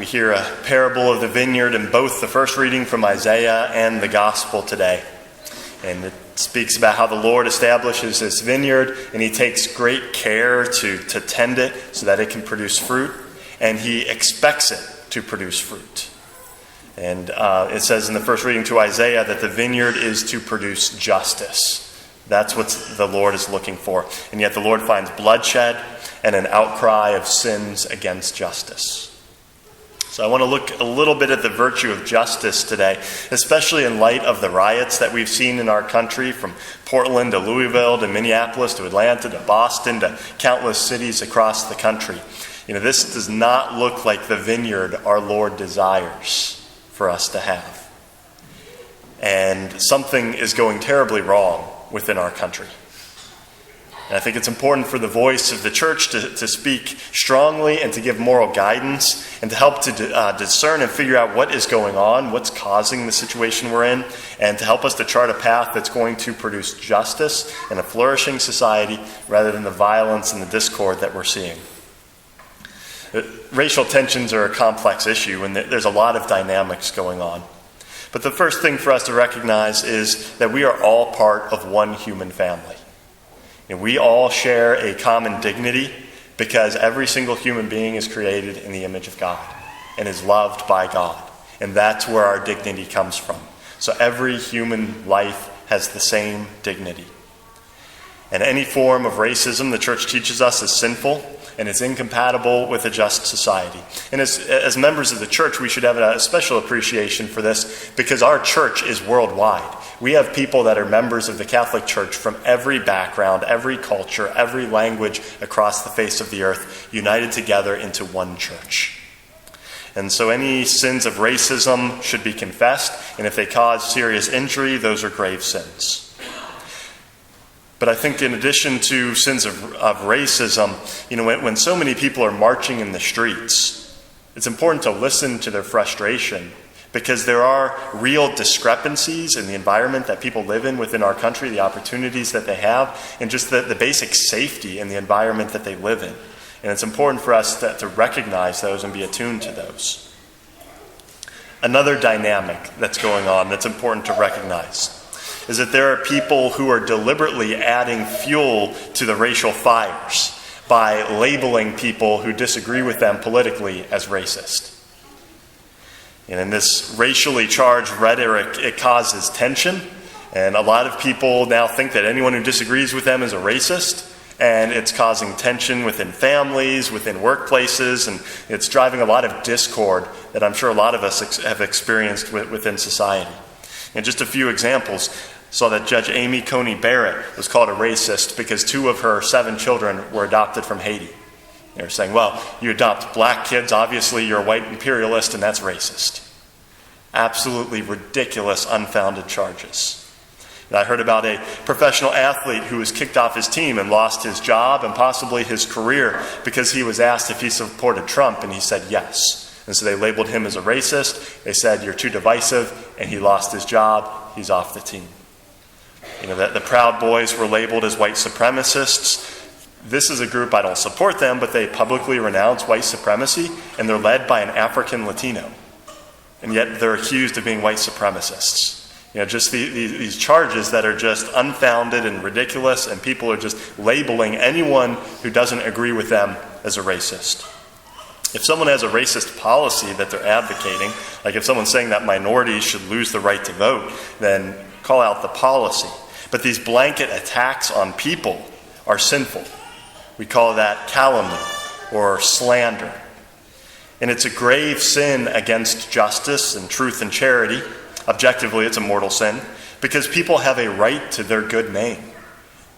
We hear a parable of the vineyard in both the first reading from Isaiah and the gospel today. And it speaks about how the Lord establishes this vineyard, and he takes great care to tend it so that it can produce fruit, and he expects it to produce fruit. And it says in the first reading to Isaiah that the vineyard is to produce justice. That's what the Lord is looking for. And yet the Lord finds bloodshed and an outcry of sins against justice. So I want to look a little bit at the virtue of justice today, especially in light of the riots that we've seen in our country, from Portland to Louisville to Minneapolis to Atlanta to Boston to countless cities across the country. This does not look like the vineyard our Lord desires for us to have. And something is going terribly wrong within our country. And I think it's important for the voice of the church to speak strongly and to give moral guidance and to help to discern and figure out what is going on, what's causing the situation we're in, and to help us to chart a path that's going to produce justice and a flourishing society rather than the violence and the discord that we're seeing. Racial tensions are a complex issue, and there's a lot of dynamics going on. But the first thing for us to recognize is that we are all part of one human family. And we all share a common dignity because every single human being is created in the image of God and is loved by God. And that's where our dignity comes from. So every human life has the same dignity. And any form of racism, the church teaches us, is sinful and is incompatible with a just society. And as members of the church, we should have a special appreciation for this because our church is worldwide. We have people that are members of the Catholic Church from every background, every culture, every language across the face of the earth, united together into one church. And so any sins of racism should be confessed, and if they cause serious injury, those are grave sins. But I think in addition to sins of racism, when so many people are marching in the streets, it's important to listen to their frustration because there are real discrepancies in the environment that people live in within our country, the opportunities that they have, and just the basic safety in the environment that they live in. And it's important for us to recognize those and be attuned to those. Another dynamic that's going on that's important to recognize is that there are people who are deliberately adding fuel to the racial fires by labeling people who disagree with them politically as racist. And in this racially charged rhetoric, it causes tension, and a lot of people now think that anyone who disagrees with them is a racist, and it's causing tension within families, within workplaces, and it's driving a lot of discord that I'm sure a lot of us have experienced within society. And just a few examples. Saw that Judge Amy Coney Barrett was called a racist because 2 of her 7 children were adopted from Haiti. They were saying, well, you adopt black kids, obviously you're a white imperialist, and that's racist. Absolutely ridiculous, unfounded charges. And I heard about a professional athlete who was kicked off his team and lost his job and possibly his career because he was asked if he supported Trump, and he said yes. And so they labeled him as a racist. They said, you're too divisive, and he lost his job. He's off the team. That the Proud Boys were labeled as white supremacists. This is a group, I don't support them, but they publicly renounce white supremacy, and they're led by an African Latino. And yet they're accused of being white supremacists. Just these charges that are just unfounded and ridiculous, and people are just labeling anyone who doesn't agree with them as a racist. If someone has a racist policy that they're advocating, like if someone's saying that minorities should lose the right to vote, then call out the policy. But these blanket attacks on people are sinful. We call that calumny or slander. And it's a grave sin against justice and truth and charity. Objectively, it's a mortal sin because people have a right to their good name.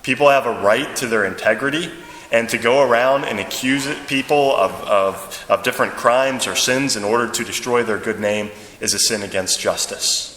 People have a right to their integrity, and to go around and accuse people of different crimes or sins in order to destroy their good name is a sin against justice.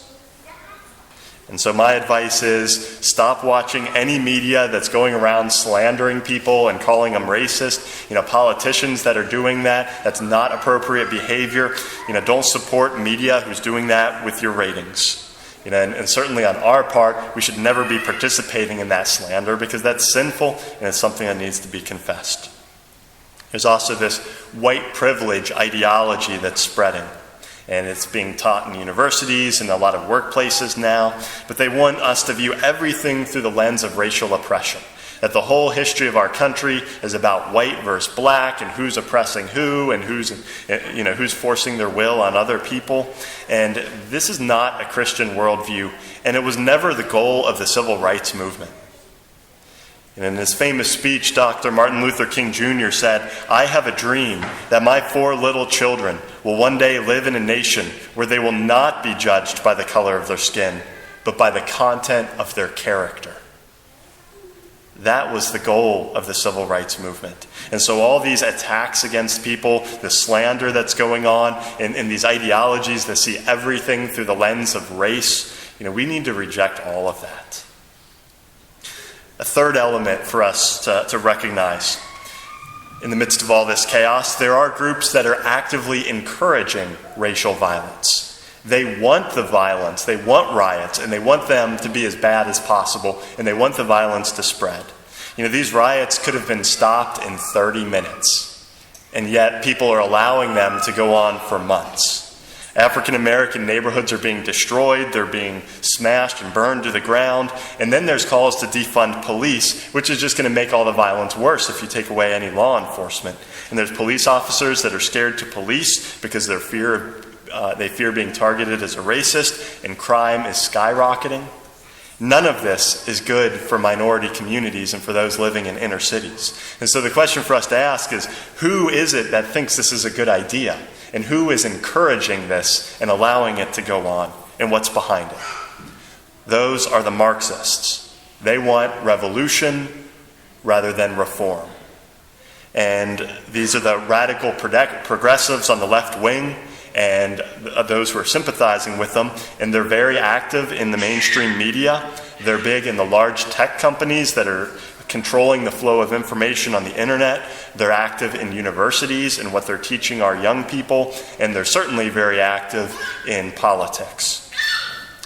And so my advice is stop watching any media that's going around slandering people and calling them racist. Politicians that are doing that, that's not appropriate behavior. Don't support media who's doing that with your ratings. And certainly on our part, we should never be participating in that slander because that's sinful and it's something that needs to be confessed. There's also this white privilege ideology that's spreading. And it's being taught in universities and a lot of workplaces now. But they want us to view everything through the lens of racial oppression. That the whole history of our country is about white versus black and who's oppressing who and who's forcing their will on other people. And this is not a Christian worldview, and it was never the goal of the civil rights movement. And in his famous speech, Dr. Martin Luther King Jr. said, "I have a dream that my 4 little children will one day live in a nation where they will not be judged by the color of their skin, but by the content of their character." That was the goal of the civil rights movement. And so all these attacks against people, the slander that's going on, and these ideologies that see everything through the lens of race, we need to reject all of that. A third element for us to recognize in the midst of all this chaos, there are groups that are actively encouraging racial violence. They want the violence, they want riots, and they want them to be as bad as possible, and they want the violence to spread. These riots could have been stopped in 30 minutes, and yet people are allowing them to go on for months. African American neighborhoods are being destroyed, they're being smashed and burned to the ground, and then there's calls to defund police, which is just going to make all the violence worse if you take away any law enforcement. And there's police officers that are scared to police because they fear being targeted as a racist, and crime is skyrocketing. None of this is good for minority communities and for those living in inner cities. And so the question for us to ask is, who is it that thinks this is a good idea? And who is encouraging this and allowing it to go on? And what's behind it? Those are the Marxists. They want revolution rather than reform. And these are the radical progressives on the left wing and those who are sympathizing with them. And they're very active in the mainstream media. They're big in the large tech companies that are controlling the flow of information on the internet. They're active in universities and what they're teaching our young people. And they're certainly very active in politics.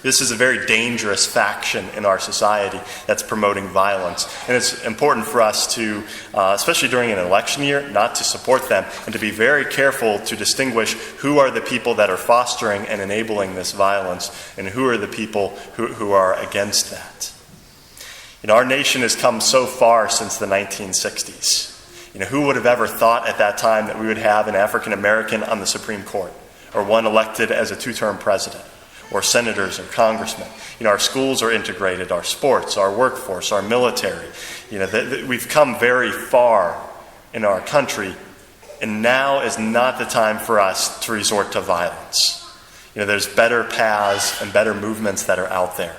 This is a very dangerous faction in our society that's promoting violence. And it's important for us to, especially during an election year, not to support them and to be very careful to distinguish who are the people that are fostering and enabling this violence and who are the people who are against that. Our nation has come so far since the 1960s. Who would have ever thought at that time that we would have an African American on the Supreme Court or one elected as a 2-term president? Or senators or congressmen. Our schools are integrated, our sports, our workforce, our military. We've come very far in our country, and now is not the time for us to resort to violence. There's better paths and better movements that are out there.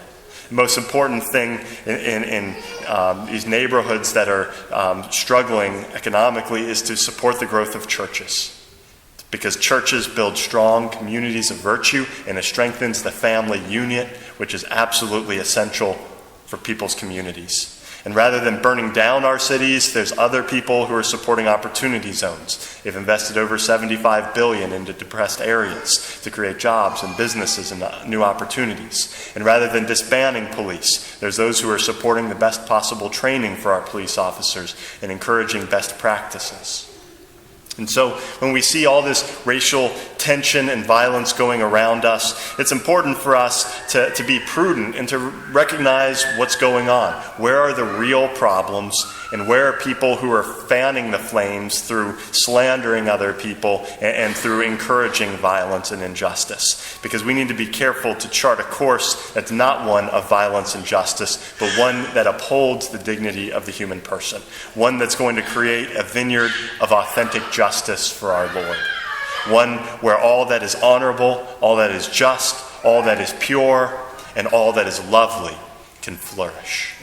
The most important thing in these neighborhoods that are struggling economically is to support the growth of churches. Because churches build strong communities of virtue, and it strengthens the family unit, which is absolutely essential for people's communities. And rather than burning down our cities, there's other people who are supporting opportunity zones. They've invested over $75 billion into depressed areas to create jobs and businesses and new opportunities. And rather than disbanding police, there's those who are supporting the best possible training for our police officers and encouraging best practices. And so when we see all this racial tension and violence going around us, it's important for us to be prudent and to recognize what's going on. Where are the real problems, and where are people who are fanning the flames through slandering other people and through encouraging violence and injustice? Because we need to be careful to chart a course that's not one of violence and justice, but one that upholds the dignity of the human person. One that's going to create a vineyard of authentic justice for our Lord. One where all that is honorable, all that is just, all that is pure, and all that is lovely can flourish.